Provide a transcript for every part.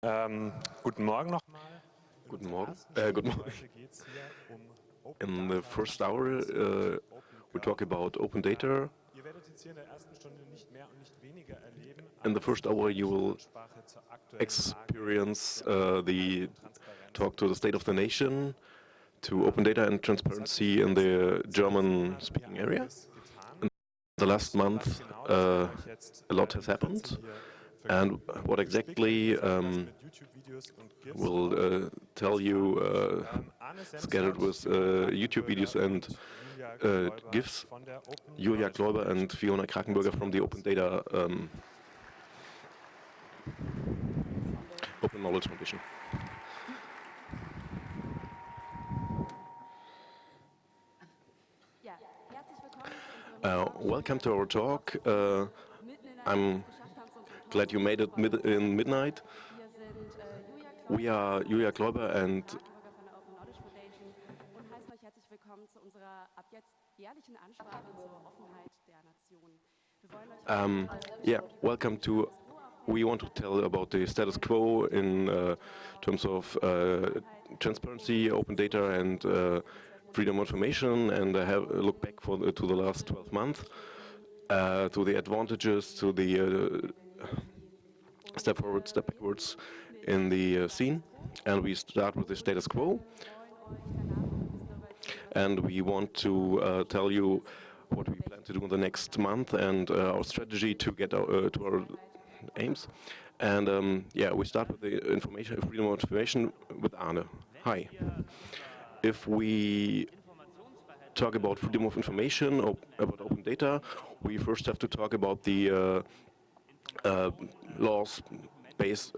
Guten Morgen nochmal. Guten Morgen. In the first hour, we talk about open data. In the first hour, you will experience the talk to the state of the nation, to open data and transparency in the German-speaking area. In the last month, a lot has happened. And what exactly will tell you, scattered with YouTube videos and GIFs, Julia Kloiber and Fiona Krakenbürger from the Open Data Open Knowledge Foundation. Welcome to our talk. I'm glad you made it in midnight. We are Julia Kloiber and welcome to. We want to tell about the status quo in terms of transparency, open data, and freedom of information, and have a look back to the last 12 months, to the advantages, to the step forward, step backwards in the scene. And we start with the status quo. And we want to tell you what we plan to do in the next month and our strategy to get to our aims. And we start with the information, freedom of information with Arne. Hi. If we talk about freedom of information, about open data, we first have to talk about the laws based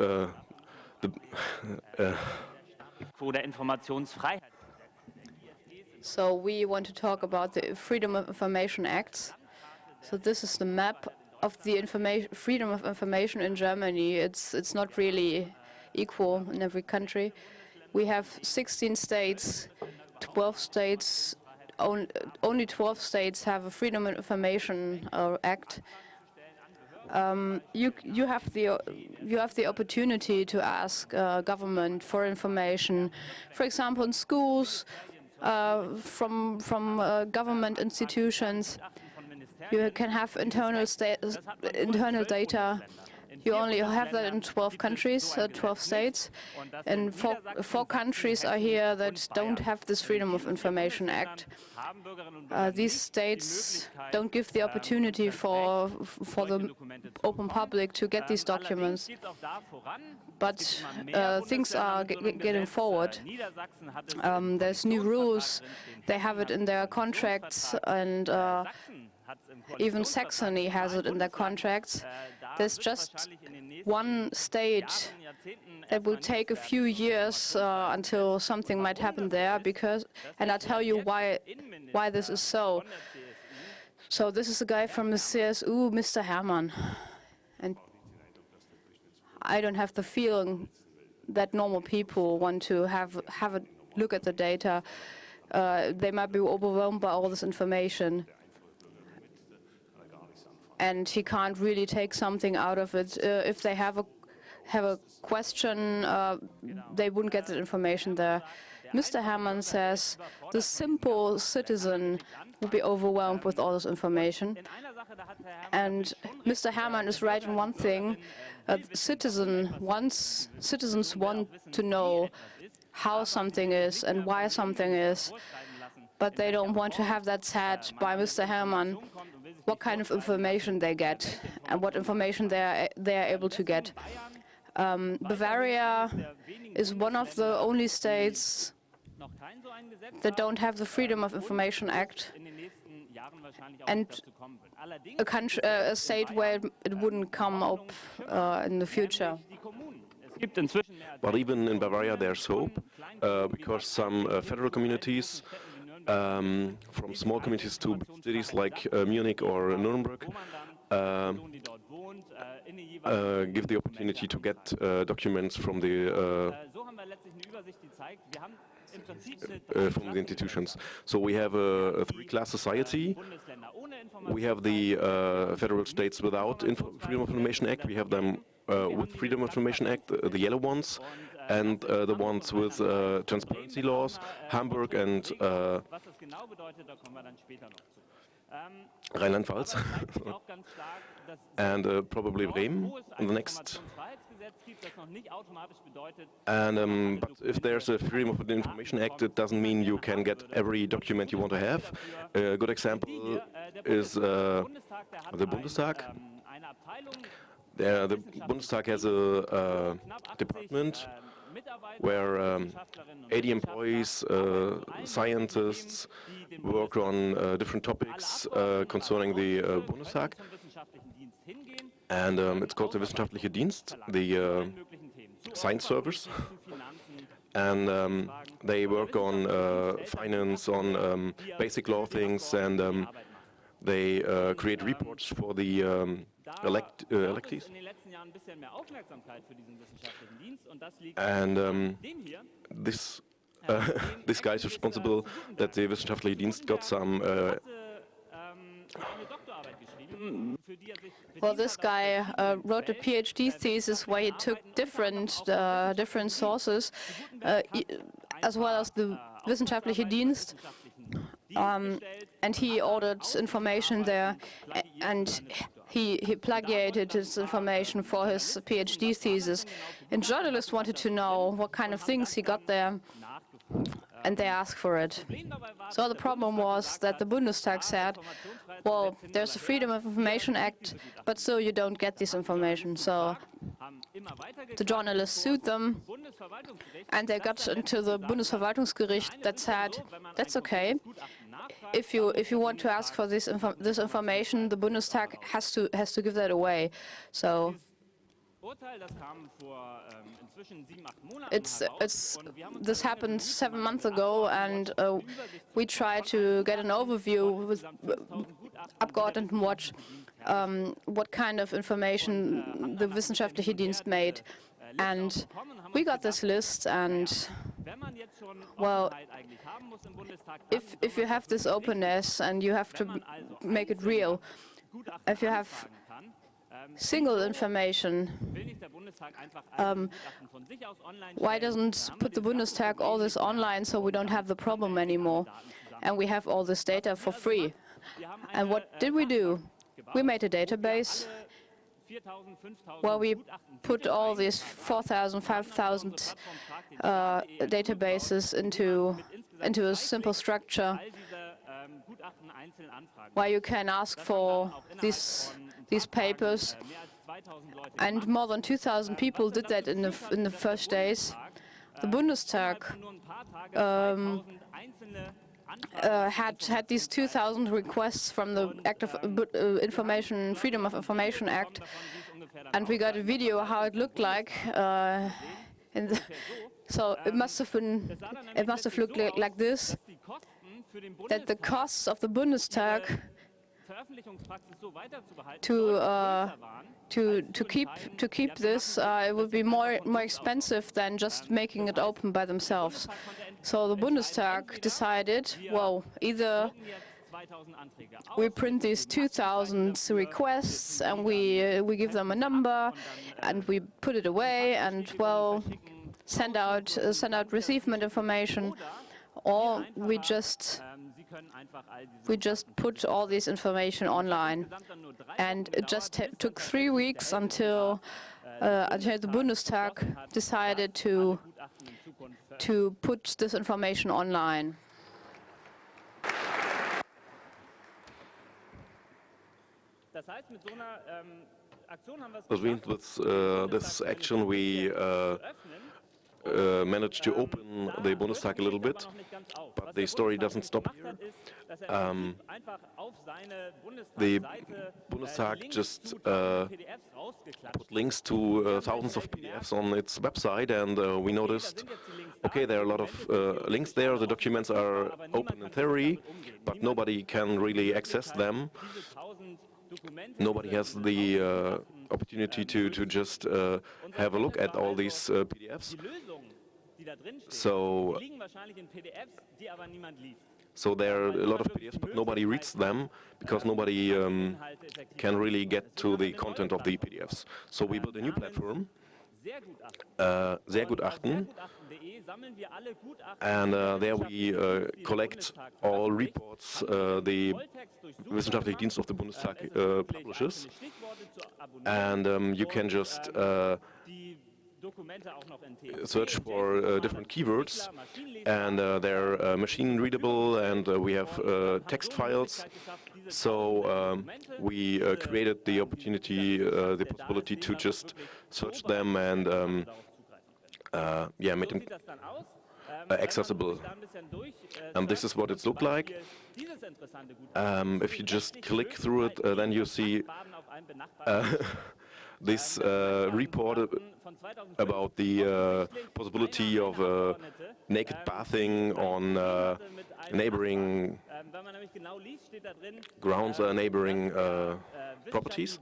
So we want to talk about the Freedom of Information Acts. So this is the map of the freedom of information in Germany. It's not really equal in every country. We have 16 states, 12 states. Only 12 states have a Freedom of Information Act. You have the opportunity to ask government for information, for example, in schools, from government institutions. You can have internal data. You only have that in 12 countries, 12 states, and four countries are here that don't have this Freedom of Information Act. These states don't give the opportunity for the open public to get these documents. But things are getting forward. There's new rules. They have it in their contracts, and even Saxony has it in their contracts. There's just one state that will take a few years until something might happen there, and I'll tell you why this is so. So this is a guy from the CSU, Mr. Hermann, and I don't have the feeling that normal people want to have a look at the data. They might be overwhelmed by all this information. And he can't really take something out of it. If they have a question, they wouldn't get the information there. Mr. Hermann says the simple citizen will be overwhelmed with all this information. And Mr. Hermann is right in one thing. Citizens want to know how something is and why something is, but they don't want to have that said by Mr. Hermann, what kind of information they get and what information they are able to get. Bavaria is one of the only states that don't have the Freedom of Information Act, and a state where it wouldn't come up in the future. But even in Bavaria there's hope, because some federal communities, from small communities to big cities like Munich or Nuremberg, give the opportunity to get documents from the institutions. So we have a three-class society. We have the federal states without Freedom of Information Act. We have them with Freedom of Information Act, the yellow ones, and the ones with transparency laws, Hamburg and Rheinland-Pfalz, and probably Bremen in the next. And but if there's a Freedom of Information Act, it doesn't mean you can get every document you want to have. A good example is the Bundestag. The Bundestag has a department where 80 employees, scientists, work on different topics concerning the Bundestag. And it's called the Wissenschaftliche Dienst, the science service. And they work on finance, on basic law things, and they create reports for the electees. And this this guy is responsible that the Wissenschaftliche Dienst got some. Well, this guy wrote a PhD thesis where he took different sources, as well as the Wissenschaftliche Dienst, and he ordered information there, and he plagiated his information for his PhD thesis. And journalists wanted to know what kind of things he got there, and they asked for it. So the problem was that the Bundestag said, well, there's a Freedom of Information Act, but still you don't get this information. So the journalists sued them, and they got into the Bundesverwaltungsgericht that said, that's okay. If you want to ask for this information, the Bundestag has to give that away. So this happened 7 months ago, and we tried to get an overview with Abgeordnetenwatch what kind of information the Wissenschaftliche Dienst made, and we got this list. And well, if you have this openness and you have to make it real, if you have single information, why doesn't put the Bundestag all this online so we don't have the problem anymore and we have all this data for free? And what did we do? We made a database where we put all these 4,000, 5,000 databases into a simple structure where you can ask for these papers, and more than 2,000 people did that in the first days. The Bundestag had these 2,000 requests from the Act of Freedom of Information Act, and we got a video how it looked like. So it must have looked like this. That the costs of the Bundestag to keep this, it would be more expensive than just making it open by themselves. So the Bundestag decided, well, either we print these 2,000 requests and we give them a number and we put it away and, well, send out receivement information, or we just put all this information online. And it just took 3 weeks until the Bundestag decided to put this information online. That means with this action we managed to open the Bundestag a little bit, but the story doesn't stop here. The Bundestag just put links to thousands of PDFs on its website, and we noticed, okay, there are a lot of links there. The documents are open in theory, but nobody can really access them. Nobody has the opportunity to just have a look at all these So there are a lot of PDFs, but nobody reads them because nobody can really get to the content of the PDFs. So we built a new platform, Sehrgutachten, and there we collect all reports the Wissenschaftliche Dienst of the Bundestag publishes, and you can just search for different keywords, and they're machine readable, and we have text files. So we created the opportunity, the possibility to just search them and yeah, make them accessible. And this is what it looked like. If you just click through it, then you see this report about the possibility of naked bathing on neighboring grounds, neighboring properties.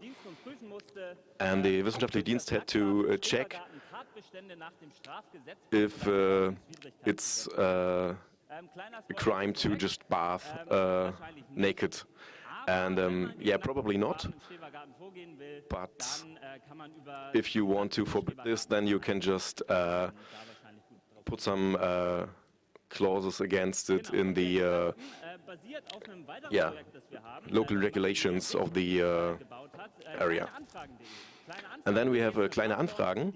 And the Wissenschaftliche Dienst had to check if it's a crime to just bath naked. And yeah, probably not. But if you want to forbid this, then you can just put some clauses against it in the yeah, local regulations of the area. And then we have Kleine Anfragen,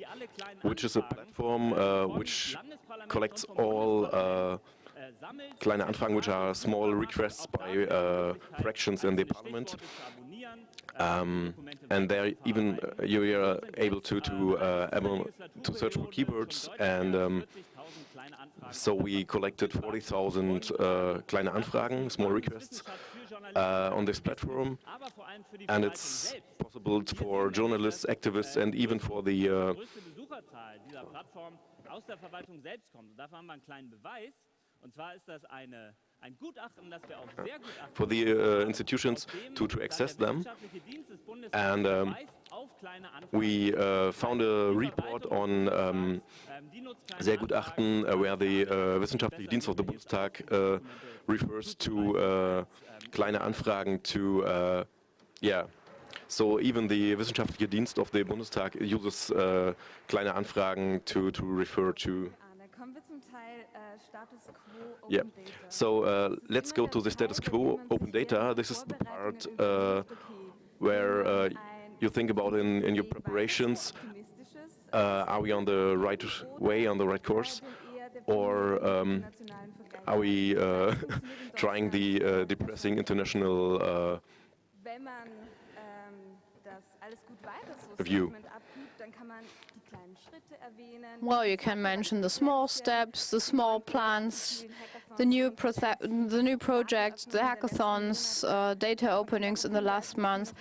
which is a platform which collects all Kleine Anfragen, which are small requests by fractions in the parliament. And there even you are able to search for keywords, and so we collected 40,000 Kleine Anfragen, small requests, on this platform, and it's possible for journalists, activists, and even for the institutions to access them. And we found a report on Sehrgutachten where the Wissenschaftliche Dienst of the Bundestag refers to Kleine Anfragen to, yeah. So even the Wissenschaftliche Dienst of the Bundestag uses Kleine Anfragen to refer to. Yeah, so let's go to the status quo open data. This is the part where you think about in your preparations. Are we on the right way, on the right course? Or are we trying the depressing international view? Well, you can mention the small steps, the small plans, the new projects, the hackathons, data openings in the last month.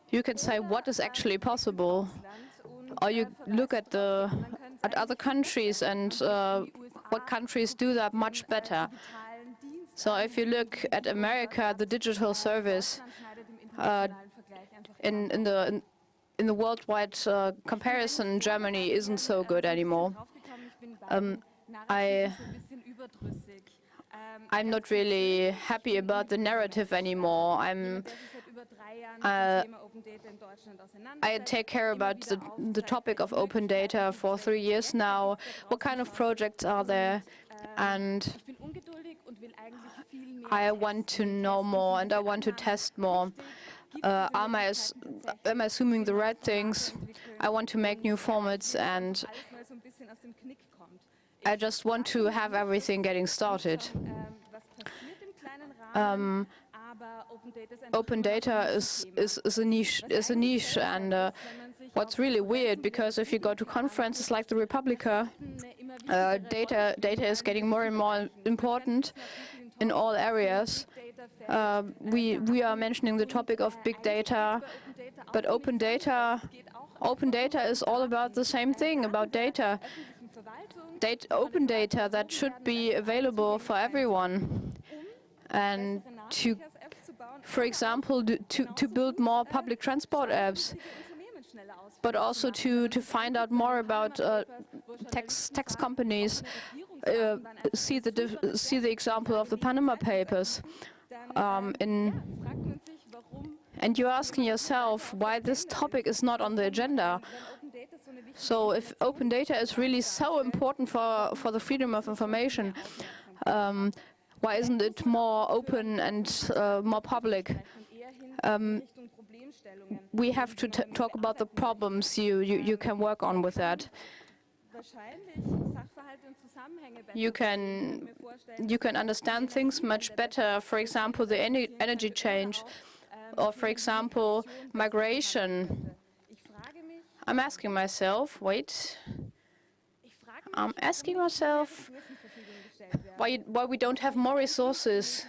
You can say what is actually possible, or you look at other countries and what countries do that much better. So if you look at America, the digital service in the worldwide comparison, Germany isn't so good anymore. I'm not really happy about the narrative anymore. I take care about the topic of open data for 3 years now. What kind of projects are there? And I want to know more, and I want to test more. Am I assuming the right things? I want to make new formats, and I just want to have everything getting started. Open data is a niche, and what's really weird, because if you go to conferences like the Republica, data is getting more and more important in all areas. We are mentioning the topic of big data, but open data is all about the same thing, about data. Open data that should be available for everyone, and for example, to build more public transport apps, but also to find out more about tax companies, see the example of the Panama Papers. And you're asking yourself why this topic is not on the agenda. So if open data is really so important for the freedom of information, why isn't it more open and more public? We have to talk about the problems you can work on with that. You can understand things much better, for example, the energy change, or for example, migration. I'm asking myself, why we don't have more resources,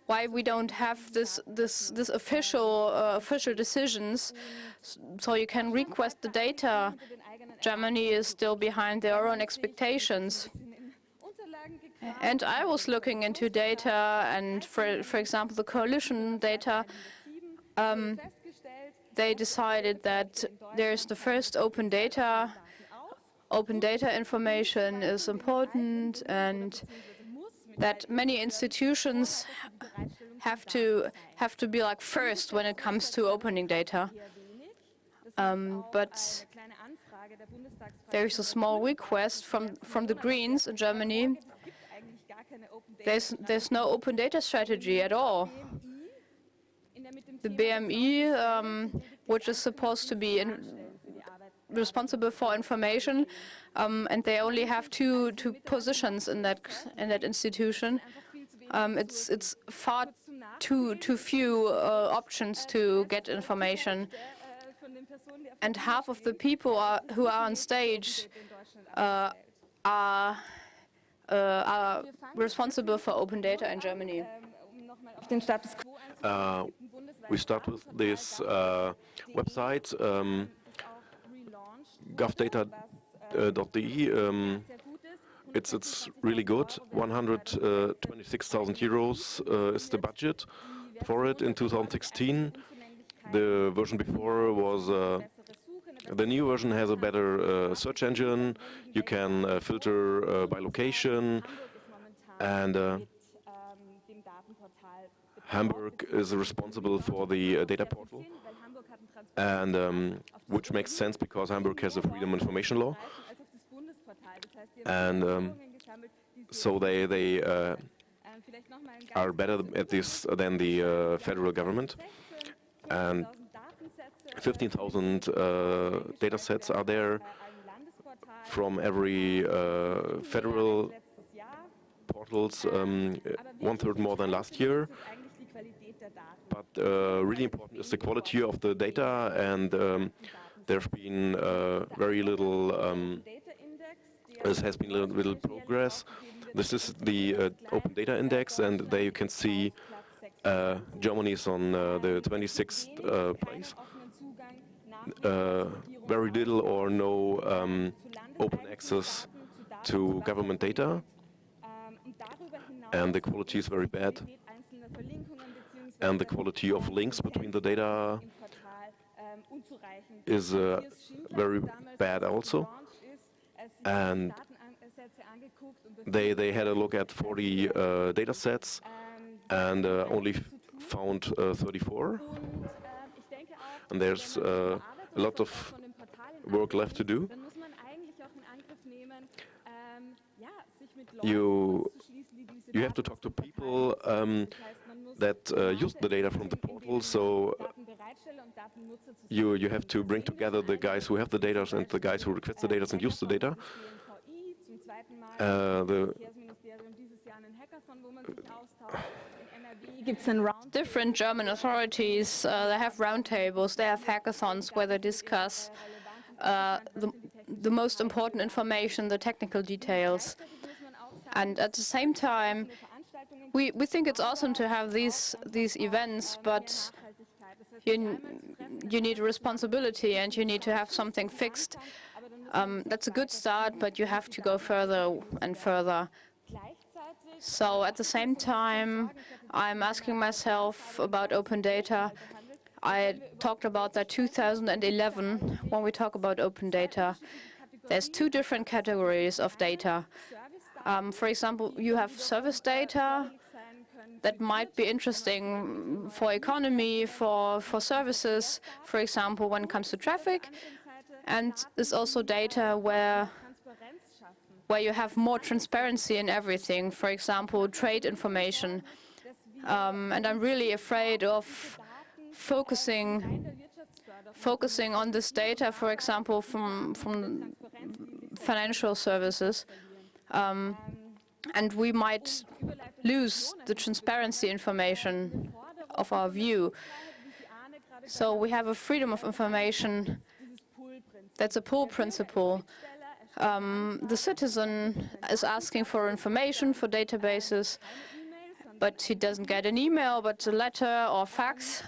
why we don't have this official decisions, so you can request the data. Germany is still behind their own expectations. And I was looking into data, and for example, the coalition data. They decided that there's the first open data. Open data information is important, and that many institutions have to be like first when it comes to opening data. But there is a small request from the Greens in Germany. There's no open data strategy at all. The BMI, which is supposed to be responsible for information, and they only have two positions in that institution. It's far too few options to get information, and half of the people who are on stage are responsible for open data in Germany. We start with this website, govdata.de. It's really good. 126,000 euros is the budget for it in 2016. The version before was the new version has a better search engine. You can filter by location, and Hamburg is responsible for the data portal, and which makes sense because Hamburg has a freedom of information law, and so they are better at this than the federal government. And 15,000 data sets are there from every federal portals, 1/3 more than last year. But really important is the quality of the data, and there's been very little. There has been little progress. This is the Open Data Index, and there you can see Germany is on the 26th place. Very little or no open access to government data, and the quality is very bad. And the quality of links between the data is very bad also. And they had a look at 40 data sets and only found 34. And there's a lot of work left to do. You have to talk to people that use the data from the portal, so you have to bring together the guys who have the data and the guys who request the data and use the data. Different German authorities, they have roundtables, they have hackathons where they discuss the most important information, the technical details. And at the same time, we think it's awesome to have these events, but you need a responsibility and you need to have something fixed. That's a good start, but you have to go further and further. So at the same time, I'm asking myself about open data. I talked about that 2011 when we talk about open data. There's two different categories of data. For example, you have service data that might be interesting for economy, for services, for example, when it comes to traffic. And there's also data where you have more transparency in everything, for example, trade information. And I'm really afraid of focusing on this data, for example, from financial services. And we might lose the transparency information of our view. So we have a freedom of information. That's a pull principle. The citizen is asking for information, for databases, but he doesn't get an email, but a letter or fax.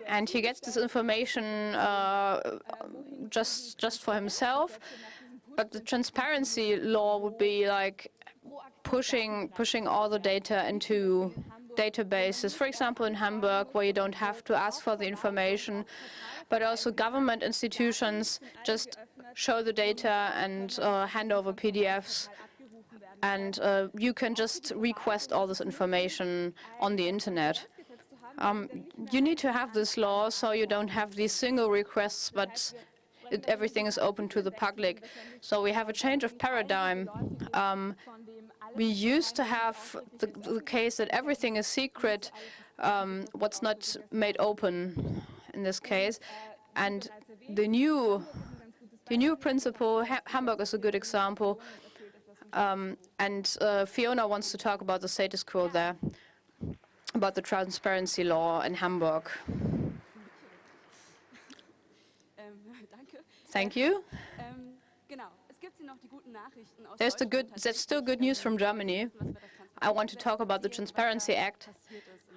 And he gets this information just for himself. But the transparency law would be like pushing all the data into databases, for example, in Hamburg, where you don't have to ask for the information, but also government institutions just show the data and hand over PDFs, and you can just request all this information on the internet. You need to have this law so you don't have these single requests, but everything is open to the public. So we have a change of paradigm. We used to have the case that everything is secret, what's not made open in this case. And the new principle, Hamburg is a good example. And Fiona wants to talk about the status quo there, about the transparency law in Hamburg. Thank you. There's still good news from Germany. I want to talk about the Transparency Act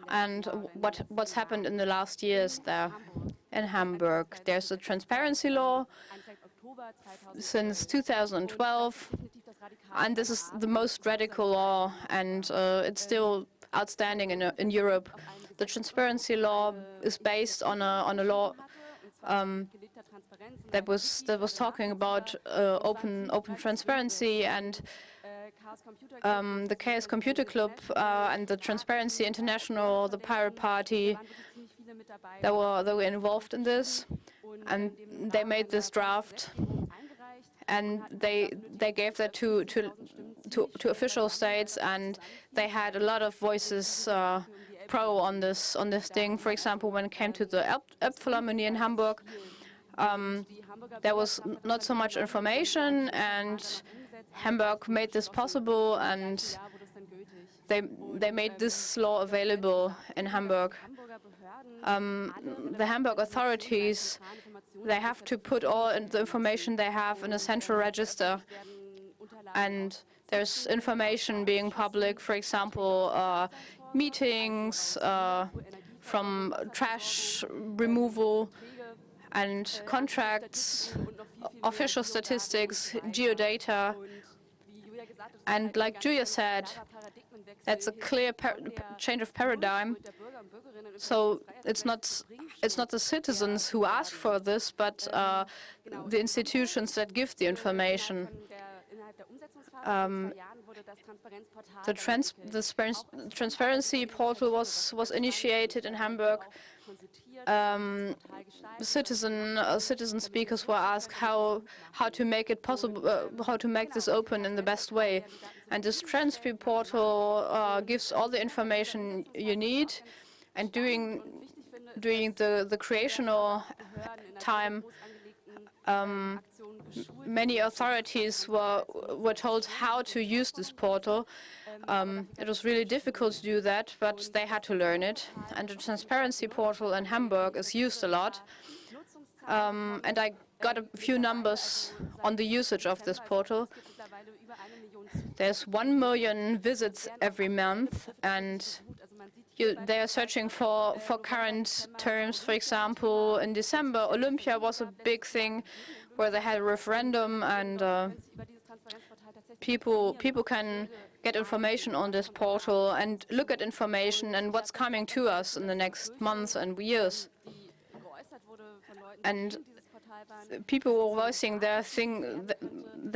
and what's happened in the last years there in Hamburg. There's a transparency law since 2012, and this is the most radical law, and it's still outstanding in Europe. The transparency law is based on a law that was talking about open transparency, and the Chaos Computer Club and the Transparency International, the Pirate Party, they were involved in this, and they made this draft, and they gave that to official states, and they had a lot of voices pro on this thing. For example, when it came to the Elbphilharmonie in Hamburg, there was not so much information, and Hamburg made this possible, and they made this law available in Hamburg. The Hamburg authorities, they have to put all the information they have in a central register, and there's information being public, for example, meetings from trash removal and contracts, official statistics, geodata. And like Julia said, that's a clear change of paradigm. So it's not the citizens who ask for this, but the institutions that give the information. The transparency portal was initiated in Hamburg. Citizen speakers were asked how to make it possible, how to make this open in the best way. And this transparency portal gives all the information you need. And during the creational time, many authorities were told how to use this portal. It was really difficult to do that, but they had to learn it. And the transparency portal in Hamburg is used a lot. And I got a few numbers on the usage of this portal. There's 1 million visits every month, and they are searching for current terms. For example, in December, Olympia was a big thing where they had a referendum, and people can get information on this portal and look at information and what's coming to us in the next months and years. And people were voicing their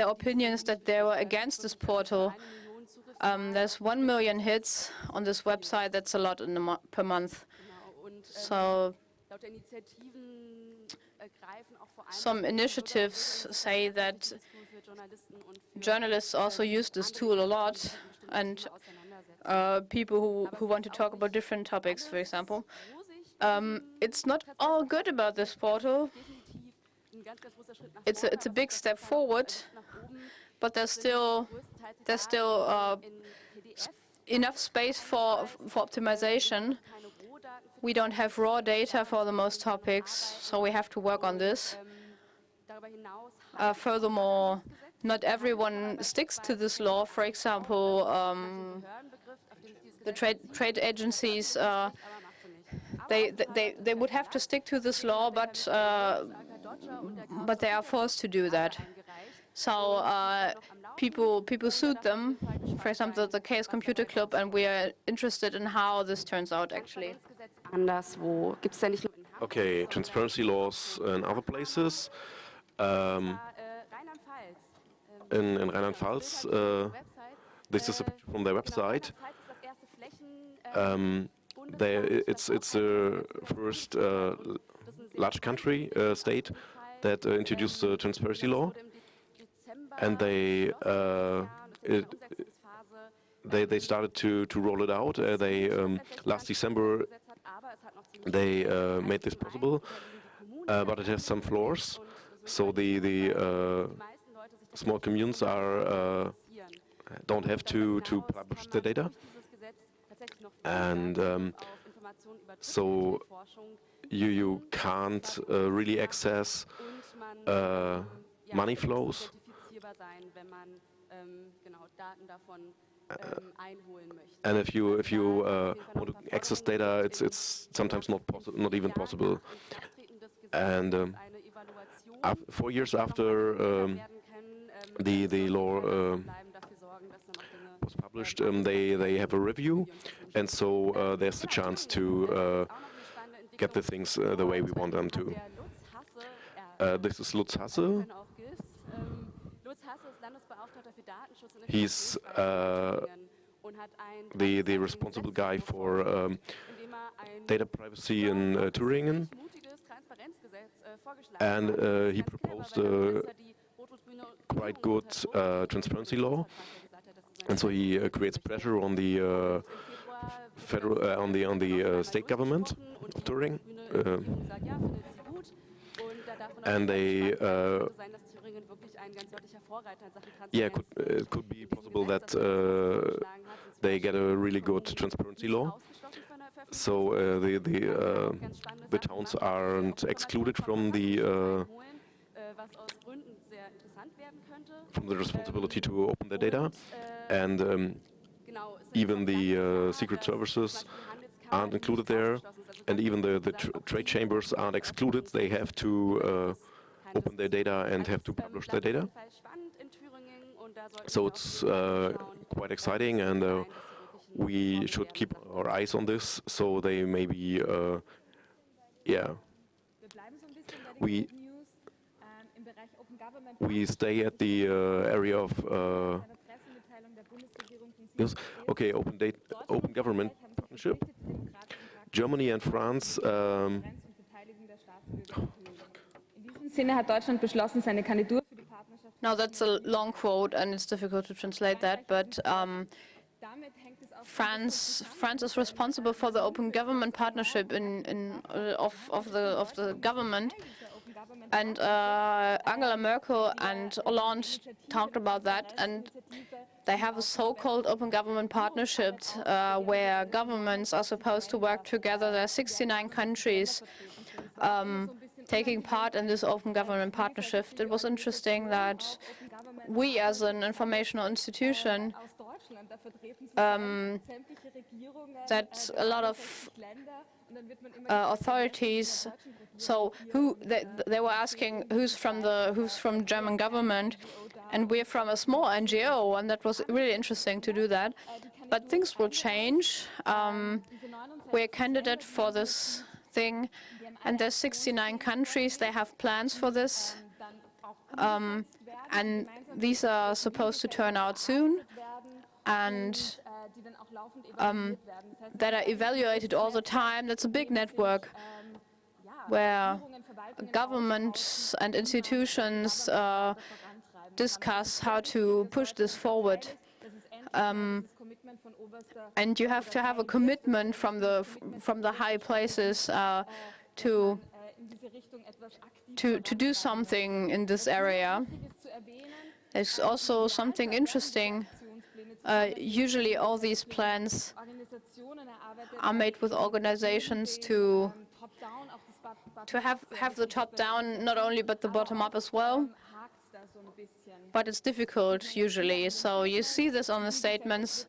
opinions that they were against this portal. There's 1 million hits on this website. That's a lot per month. So some initiatives say that journalists also use this tool a lot, and people who want to talk about different topics, for example. It's not all good about this portal. It's a big step forward, but there's still enough space for optimization. We don't have raw data for the most topics, so we have to work on this. Furthermore, not everyone sticks to this law. For example, the trade agencies, they would have to stick to this law, but they are forced to do that. So people sued them. For example, the Chaos Computer Club, and we are interested in how this turns out actually. Okay, transparency laws in other places. In Rheinland-Pfalz, this is a picture from their website. It's the first large country, state, that introduced the transparency law, and they started to roll it out. Last December they made this possible, but it has some flaws. So the small communes don't have to publish the data, and so you can't really access money flows. And if you want to access data, it's sometimes not even possible. And 4 years after the law was published, they have a review, and so there's the chance to get the things the way we want them to. This is Lutz Hasse. He's the responsible guy for data privacy in Thüringen, and he proposed a quite good transparency law, and so he creates pressure on the federal, on the state government of Thüringen, and they. Yeah, it could be possible that they get a really good transparency law. So the towns aren't excluded from the responsibility to open their data, and even the secret services aren't included there, and even the trade chambers aren't excluded. They have to open their data and have to publish their data. So it's quite exciting, and we should keep our eyes on this. So they maybe, yeah. We stay at the area of yes. Okay, open government partnership. Germany and France. Now that's a long quote, and it's difficult to translate that, but France is responsible for the open government partnership of the government, and Angela Merkel and Hollande talked about that, and they have a so-called open government partnership where governments are supposed to work together. There are 69 countries taking part in this open government partnership. It was interesting that we, as an informational institution, that a lot of authorities. So they were asking who's from German government, and we're from a small NGO, and that was really interesting to do that. But things will change. We're a candidate for this thing. And there's 69 countries, they have plans for this. And these are supposed to turn out soon. And that are evaluated all the time. That's a big network where governments and institutions discuss how to push this forward. And you have to have a commitment from the high places to do something in this area. There's also something interesting. Usually all these plans are made with organizations to have the top down not only but the bottom up as well. But it's difficult usually. So you see this on the statements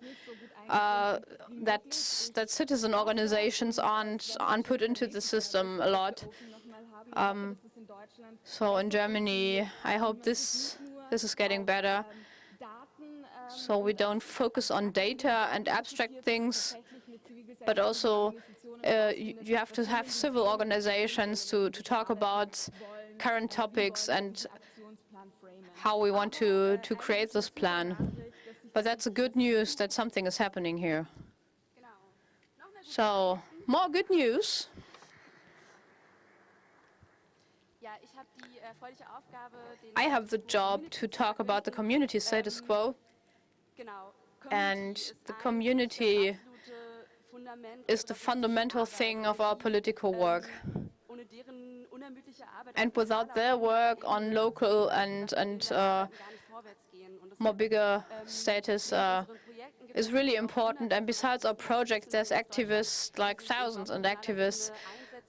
that citizen organizations aren't put into the system a lot. So in Germany, I hope this is getting better. So we don't focus on data and abstract things, but also you have to have civil organizations to talk about current topics and how we want to create this plan. But that's a good news that something is happening here. So, more good news. I have the job to talk about the community status quo. And the community is the fundamental thing of our political work. And without their work on local and more bigger status is really important. And besides our project, there's activists, like thousands and activists,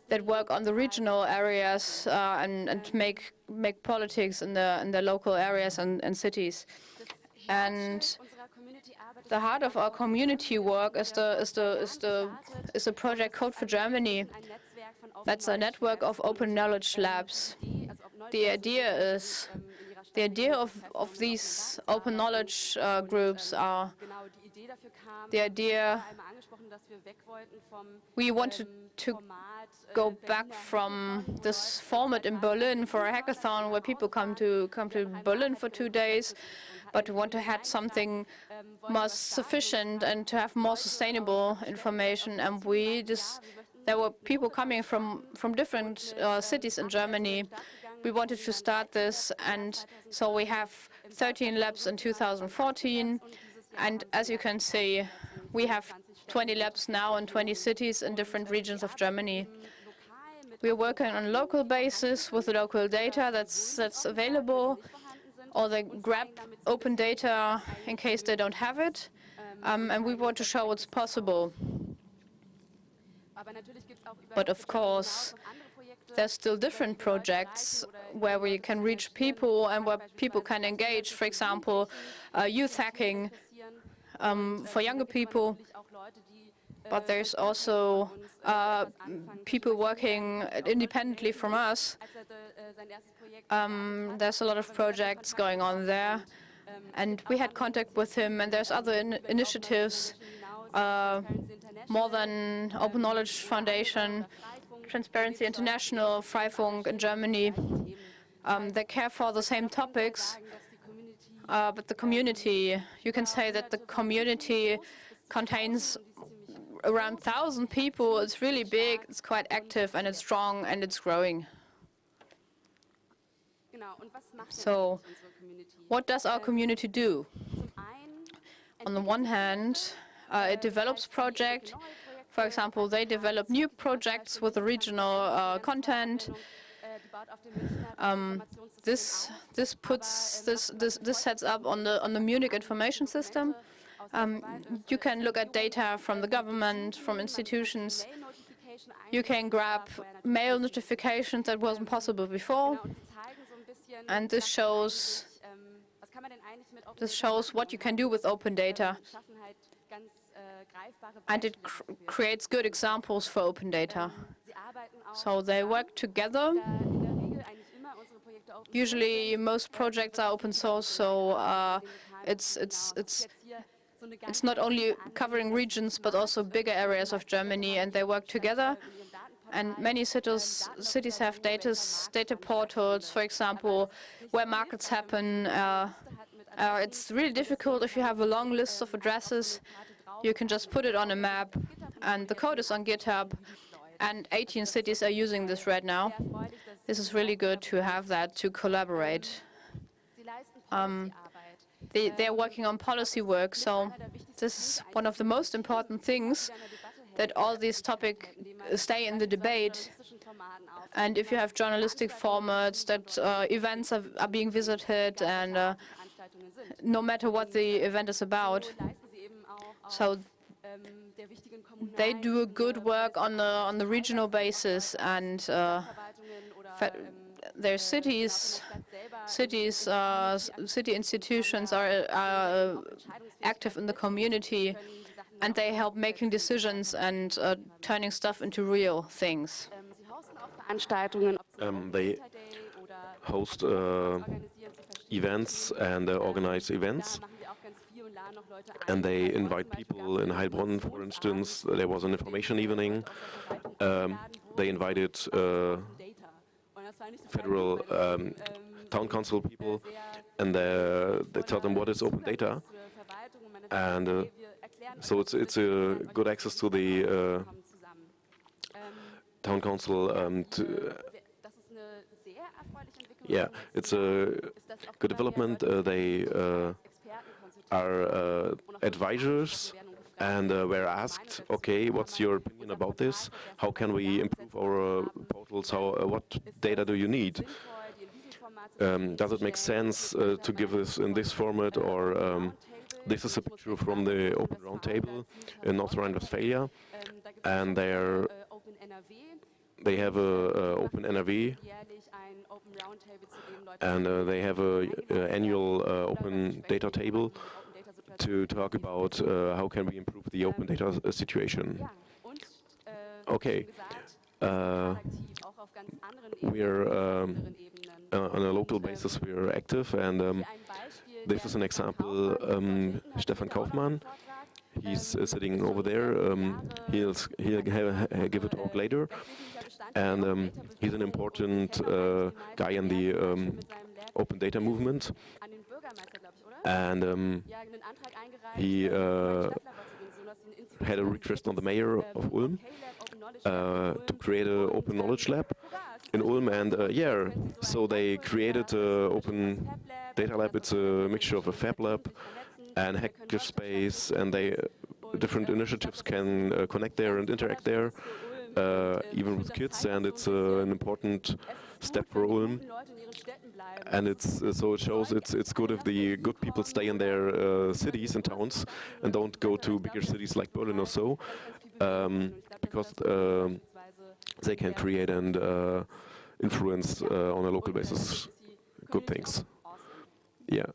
that work on the regional areas and make politics in the local areas and cities. And the heart of our community work is the project Code for Germany. That's a network of open knowledge labs. The idea of these open knowledge groups are the idea we wanted to go back from this format in Berlin for a hackathon where people come to Berlin for 2 days, but we want to have something more sufficient and to have more sustainable information. And there were people coming from different cities in Germany. We wanted to start this, and so we have 13 labs in 2014. And as you can see, we have 20 labs now in 20 cities in different regions of Germany. We're working on a local basis with the local data that's available, or they grab open data in case they don't have it, and we want to show what's possible. But of course, there's still different projects where we can reach people and where people can engage. For example, youth hacking for younger people. But there's also people working independently from us. There's a lot of projects going on there. And we had contact with him, and there's other initiatives, more than Open Knowledge Foundation, Transparency International, Freifunk in Germany. They care for the same topics, but the community, you can say that the community contains around 1,000 people. It's really big, it's quite active, and it's strong, and it's growing. So, what does our community do? On the one hand, it develops projects. For example, they develop new projects with the regional content. This sets up on the Munich information system. You can look at data from the government, from institutions. You can grab mail notifications that wasn't possible before. And this shows what you can do with open data. And it creates good examples for open data. So they work together. Usually, most projects are open source, so it's not only covering regions, but also bigger areas of Germany, and they work together. And many cities have data portals, for example, where markets happen. It's really difficult if you have a long list of addresses. You can just put it on a map, and the code is on GitHub. And 18 cities are using this right now. This is really good to have that, to collaborate. They're working on policy work, so this is one of the most important things, that all these topics stay in the debate. And if you have journalistic formats, that events are being visited, and no matter what the event is about. So they do a good work on the regional basis, and their city institutions are active in the community, and they help making decisions and turning stuff into real things. They host events and organize events, and they invite people. In Heilbronn, for instance, there was an information evening. They invited federal town council people, and they taught them what is open data. And so it's a good access to the town council. Yeah, it's a good development. They are advisors, and were asked, okay, what's your opinion about this? How can we improve our portals? What data do you need? Does it make sense to give this in this format, or this is a picture from the Open Roundtable in North Rhine-Westphalia, and they have a Open NRW, and they have a annual Open Data Table to talk about how can we improve the open data situation. Okay, we're on a local basis, we're active, and this is an example. Stefan Kaufmann, he's sitting over there. He'll give a talk later, and he's an important guy in the open data movement. And he had a request on the mayor of Ulm to create an open knowledge lab in Ulm, and yeah, so they created an open data lab. It's a mixture of a fab lab and hackerspace, and different initiatives can connect there and interact there, even with kids, and it's an important step for Ulm. And so it shows it's good if the good people stay in their cities and towns and don't go to bigger cities like Berlin or so, because they can create and influence on a local basis good things. Yeah.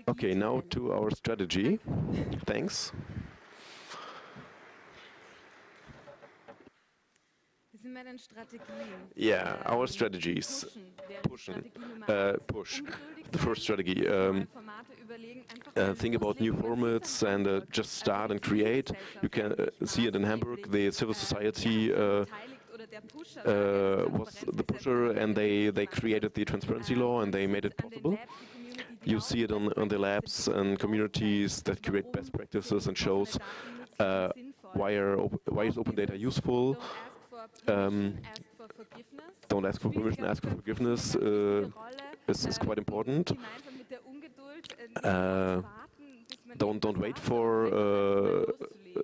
Okay, now to our strategy. Thanks. Yeah, our strategies. Push. The first strategy. Think about new formats and just start and create. You can see it in Hamburg. The civil society was the pusher, and they created the transparency law, and they made it possible. You see it on the labs and communities that create best practices and shows why is open data useful. Don't ask for permission, ask for forgiveness is quite important. Don't wait for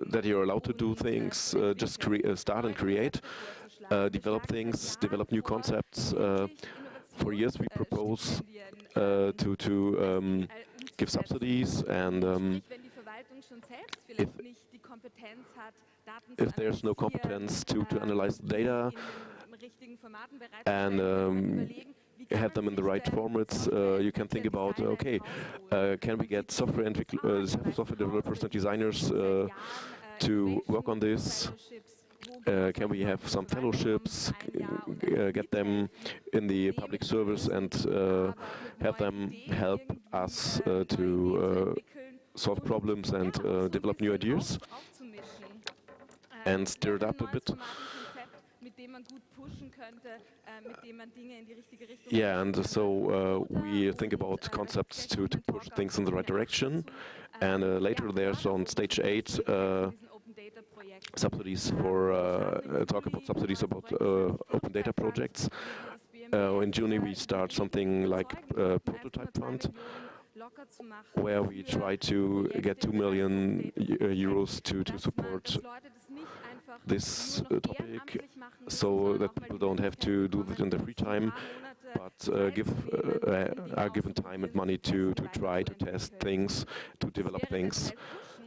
that you're allowed to do things. Just start and create, develop things, develop new concepts. For years we propose to give subsidies, and if there's no competence to analyze the data and have them in the right formats, you can think about, okay, can we get software developers and designers to work on this? Can we have some fellowships, get them in the public service, and have them help us to solve problems and develop new ideas? and stir it up a bit. Yeah, and so we think about concepts to push things in the right direction. And later there's on stage 8 subsidies for talk about subsidies about open data projects. In June we start something like a prototype fund, where we try to get 2 million euros to support this topic, so that people don't have to do that in their free time, but are given time and money to try to test things, to develop things.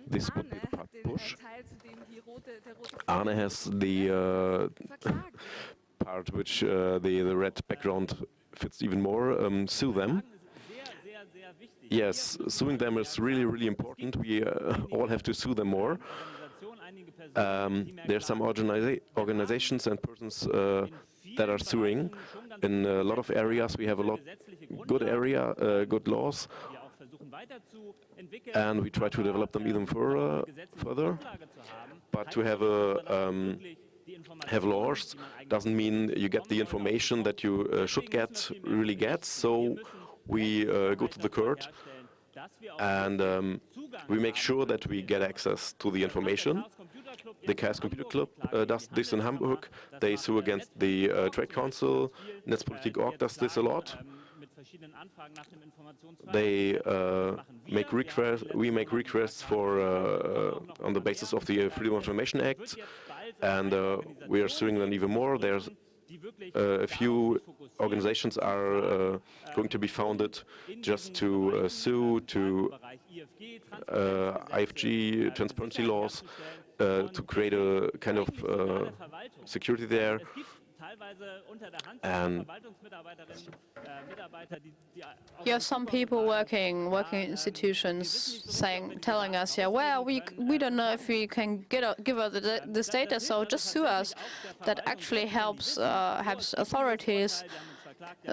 This would be the part push. Arne has the part which the red background fits even more. Sue them. Yes, suing them is really, really important. We all have to sue them more. There are some organizations and persons that are suing. In a lot of areas we have a lot good laws, and we try to develop them even further. But to have laws doesn't mean you get the information that you should really get. So we go to the court and we make sure that we get access to the information. The Chaos Computer Club does this in Hamburg. They sue against the Trade Council. Netzpolitik.org does this a lot. They make requests. We make requests for on the basis of the Freedom of Information Act, and we are suing them even more. There's a few organizations are going to be founded just to sue to IFG transparency laws, to create a kind of security there. And you have some people working in institutions telling us, yeah, well, we don't know if we can give us this data, so just sue us. That actually helps authorities.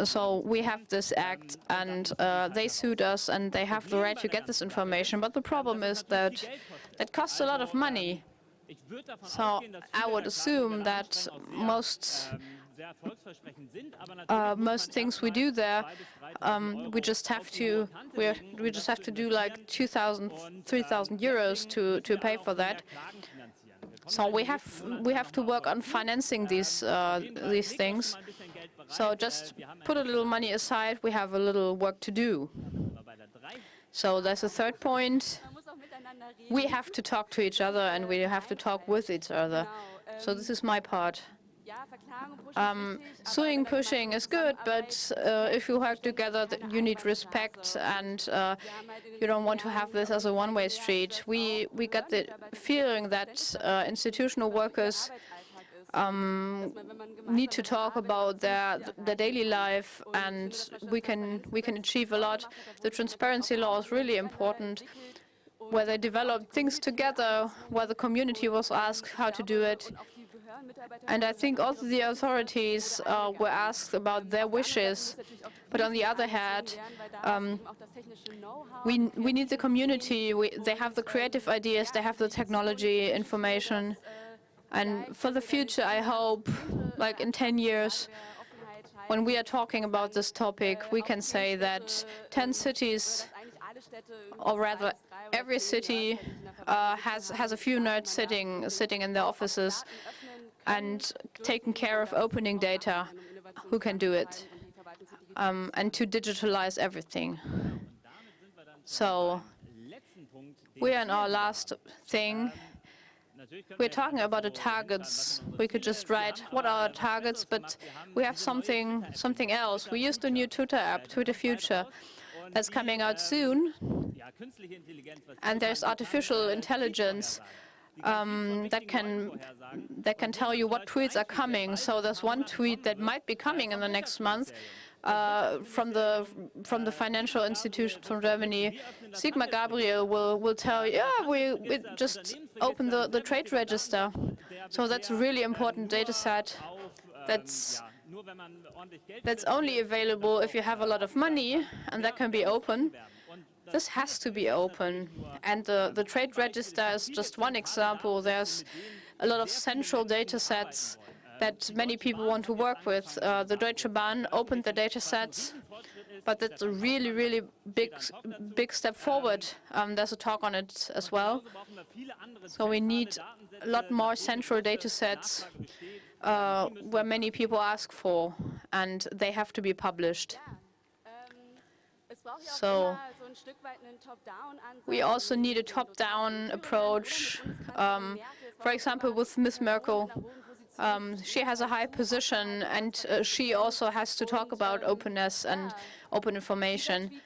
So we have this act, and they sued us, and they have the right to get this information. But the problem is that it costs a lot of money. So I would assume that most things we do there, we just have to do like 2,000, 3,000 euros to pay for that. So we have to work on financing these things. So just put a little money aside. We have a little work to do. So there's a third point. We have to talk to each other, and we have to talk with each other. So this is my part. Suing, pushing is good, but if you work together, you need respect, and you don't want to have this as a one-way street. We got the feeling that institutional workers need to talk about their daily life, and we can achieve a lot. The transparency law is really important, where they developed things together, where the community was asked how to do it. And I think also the authorities were asked about their wishes. But on the other hand, we need the community. They have the creative ideas, they have the technology, information. And for the future, I hope, like in 10 years, when we are talking about this topic, we can say that 10 cities, or rather every city, has a few nerds sitting in their offices and taking care of opening data, who can do it, and to digitalize everything. So we are in our last thing. We're talking about the targets. We could just write what are our targets, but we have something else. We used a new Twitter app, Twitter Future, that's coming out soon. And there's artificial intelligence that can tell you what tweets are coming. So there's one tweet that might be coming in the next month from the financial institution from Germany. Sigmar Gabriel will tell you, yeah, we just opened the trade register. So that's a really important data set. That's only available if you have a lot of money, and that can be open. This has to be open, and the trade register is just one example. There's a lot of central data sets that many people want to work with. The Deutsche Bahn opened the data sets, but that's a really, really big step forward. There's a talk on it as well. So we need a lot more central data sets where many people ask for, and they have to be published. So we also need a top-down approach. For example, with Ms. Merkel, she has a high position, and she also has to talk about openness and open information.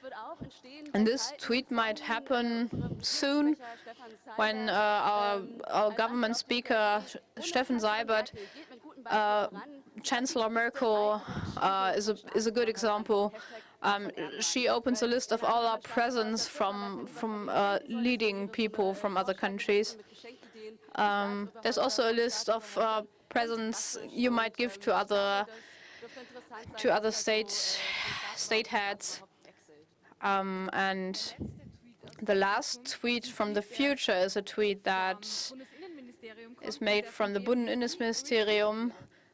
And this tweet might happen soon when our government speaker, Stefan Seibert, Chancellor Merkel is a good example. She opens a list of all our presents from leading people from other countries. There's also a list of presents you might give to other state heads. And the last tweet from the future is a tweet that is made from the Bundesinnenministerium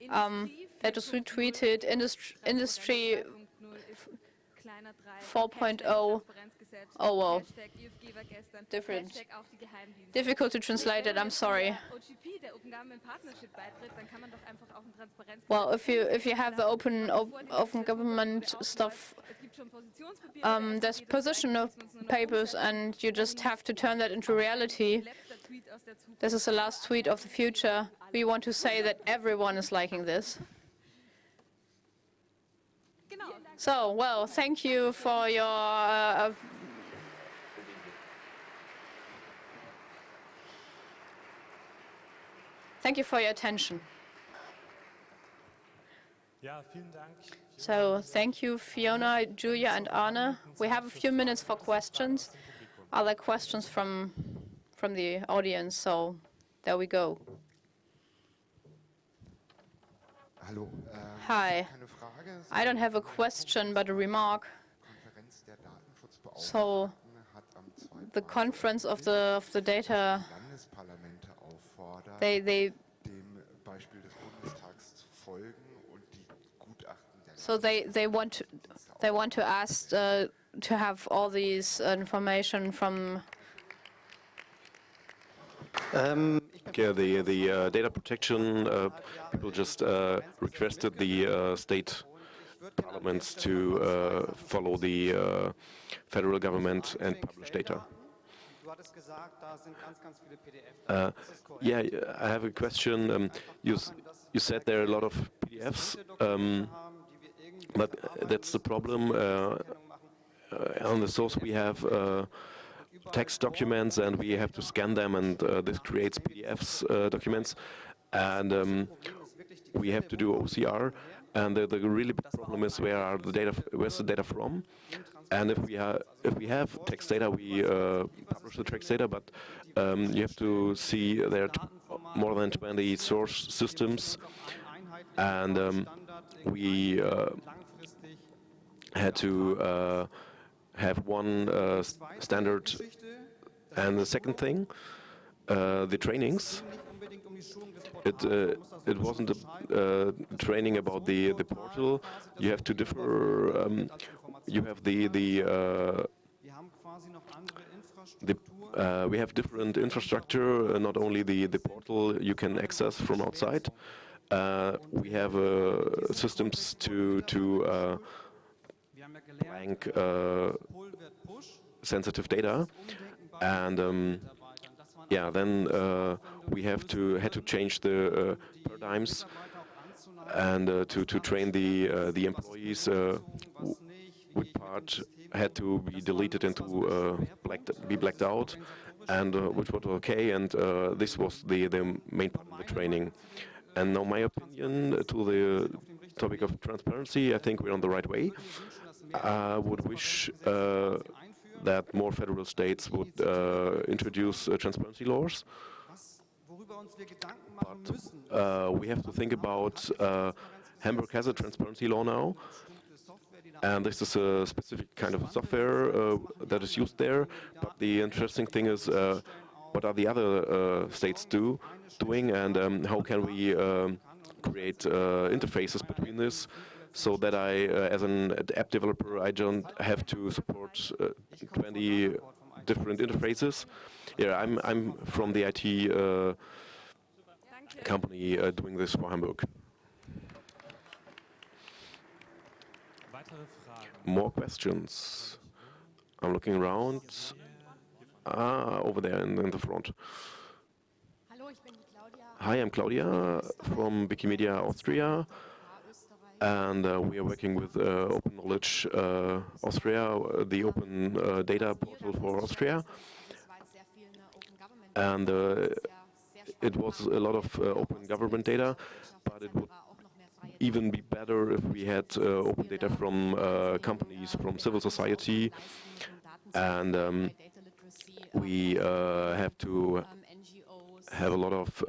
that was retweeted. Industry 4.0. Oh, well. Difficult to translate it, I'm sorry. Well, if you have the open government stuff, there's position papers, and you just have to turn that into reality. This is the last tweet of the future. We want to say that everyone is liking this. So, well, thank you for your attention. So, thank you, Fiona, Julia, and Arne. We have a few minutes for questions. Are there questions from the audience? So, there we go. Hi. I don't have a question, but a remark. So, the conference of the data, they want to ask to have all these information from. Okay, the data protection people just requested the state parliaments to follow the federal government and publish data. Yeah, I have a question. You said there are a lot of PDFs, but that's the problem. On the source we have text documents, and we have to scan them, and this creates PDFs documents, and we have to do OCR. And the really big problem is where's the data from? And if we have text data, we publish the text data, but you have to see there are more than 20 source systems, and we had to have one standard. And the second thing, the trainings. It wasn't a training about the portal. You have to differ. You have we have different infrastructure. Not only the portal you can access from outside. We have systems to blank sensitive data, and yeah, then we had to change the paradigms and to train the employees. Which part had to be deleted into be blacked out, and which was okay. And this was the main part of the training. And now, my opinion to the topic of transparency, I think we're on the right way. I would wish that more federal states would introduce transparency laws. But we have to think about Hamburg has a transparency law now, and this is a specific kind of software that is used there. But the interesting thing is what are the other states doing, and how can we create interfaces between this, so that I, as an app developer, I don't have to support 20 different interfaces. Yeah, I'm from the IT company doing this for Hamburg. More questions? I'm looking around. Over there in the front. Hi, I'm Claudia from Wikimedia Austria, and we are working with Open Knowledge Austria, the open data portal for Austria. And it was a lot of open government data, but it would even be better if we had open data from companies, from civil society, and we have to have a lot of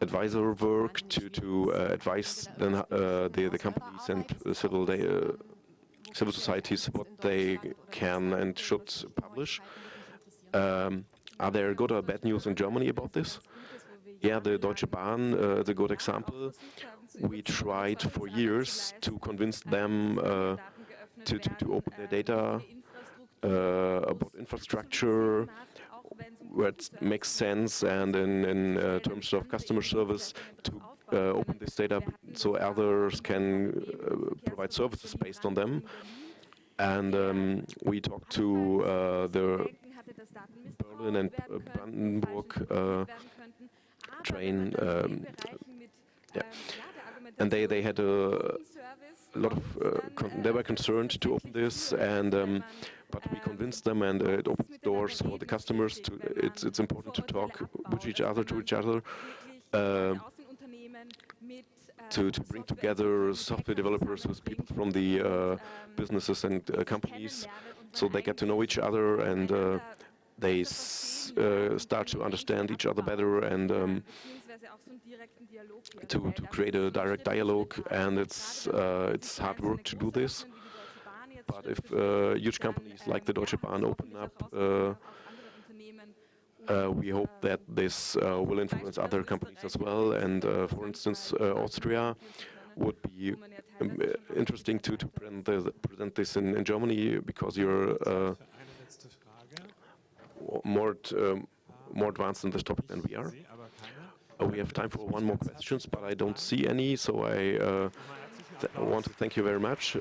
advisor work to advise the companies and civil societies what they can and should publish. Are there good or bad news in Germany about this? Yeah, the Deutsche Bahn is a good example. We tried for years to convince them to open their data about infrastructure, where it makes sense, and in terms of customer service, to open this data so others can provide services based on them. And we talked to the Berlin and Brandenburg train, and they had a lot of they were concerned to open this, and but we convinced them, and it opens doors for the customers. It's important to talk with each other, to bring together software developers with people from the businesses and companies, so they get to know each other, and they start to understand each other better, and to create a direct dialogue. And it's hard work to do this. But if huge companies like the Deutsche Bahn open up, we hope that this will influence other companies as well. And for instance, Austria would be interesting to present this in Germany, because you're more advanced in this topic than we are. We have time for one more questions, but I don't see any, so I want to thank you very much.